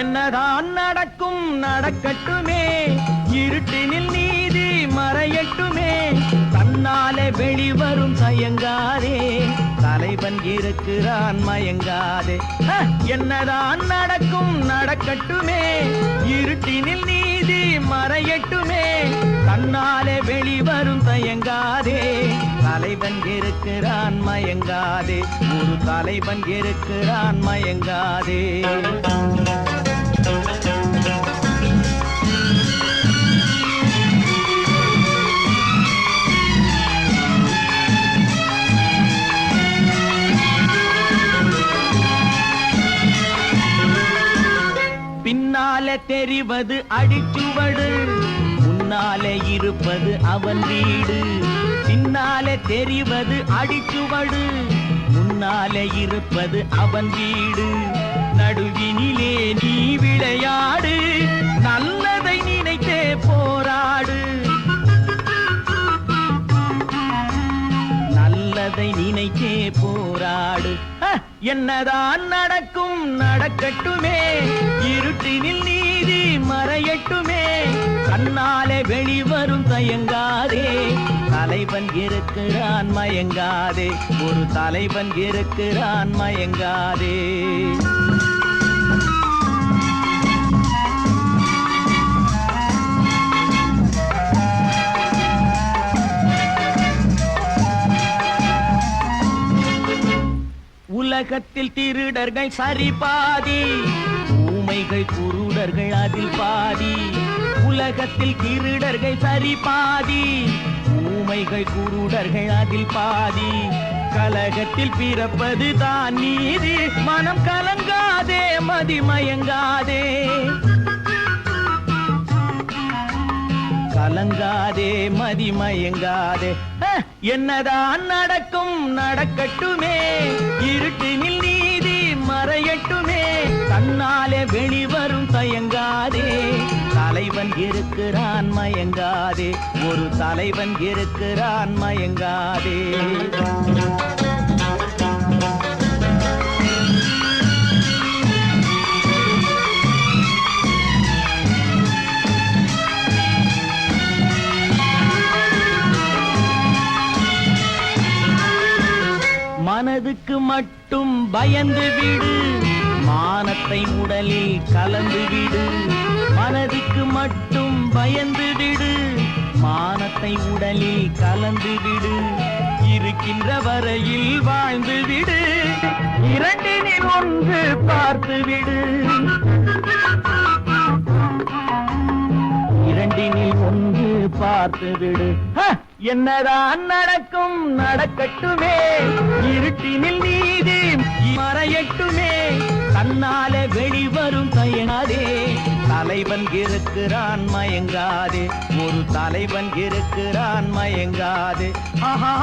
என்னதான் நடக்கும் நடக்கட்டுமே, இருட்டினில் நீதி மறையட்டுமே, தன்னாலே வெளிவரும் தயங்காதே, தலைவன் இருக்கிறான் மயங்காதே. என்னதான் நடக்கும் நடக்கட்டுமே, இருட்டினில் நீதி மறையட்டுமே, தன்னாலே வெளிவரும் தயங்காதே, தலைவன் இருக்கிறான் மயங்காதே, ஒரு தலைவன் இருக்கிறான் மயங்காதே. பின்னாலே தெரிவது அடிச்சுவடு, முன்னாலே இருப்பது அவன் வீடு. பின்னாலே தெரிவது அடிச்சுவடு, முன்னாலே இருப்பது அவன் வீடு. நடுவினிலே நீ விளையாடு, நல்லதை நினைத்தே போராடு, நல்லதை நினைத்தே போராடு. என்னதான் நடக்கும் நடக்கட்டுமே, இருட்டினில் நீதி மறையட்டுமே, கண்ணாலே வெளிவரும் தயங்காதே, தலைவன் இருக்கிறான் மயங்காதே, ஒரு தலைவன் இருக்கிறான் மயங்காதே. உலகத்தில் திருடர்கள் சரி பாதி, ஊமைகள் குருடர்கள் அதில் பாதி. உலகத்தில் திருடர்கள் சரி பாதி, ஊமைகள் குருடர்கள் அதில் பாதி. கலகத்தில் பிறப்பது தான் நீதி, மனம் கலங்காதே மதிமயங்காதே, கலங்காதே மதிமயங்காதே. என்னதான் நடக்கும் நடக்கட்டுமே, இருட்டினில் நீதி மறையட்டுமே, தன்னாலே வெளிவரும் தயங்காதே, தலைவன் இருக்கிறான் மயங்காதே, ஒரு தலைவன் இருக்கிறான் மயங்காதே. மனதுக்கு மட்டும் பயந்து விடு, மானத்தை உடலில் கலந்து விடு. மனதுக்கு மட்டும் பயந்து விடு, மானத்தை உடலில் கலந்து விடு. இருக்கின்ற வரையில் வாழ்ந்து விடு, இரண்டினில் ஒன்று பார்த்து விடு, இரண்டினில் ஒன்று பார்த்து விடு. என்னதான் நடக்கும் நடக்கட்டுமே, இருட்டினில் நீதி மறையட்டுமே, தன்னாலே வெளிவரும் தயங்காதே, தலைவன் இருக்கிறான் மயங்காதே, ஒரு தலைவன் இருக்கிறான் மயங்காதே. ஆஹா.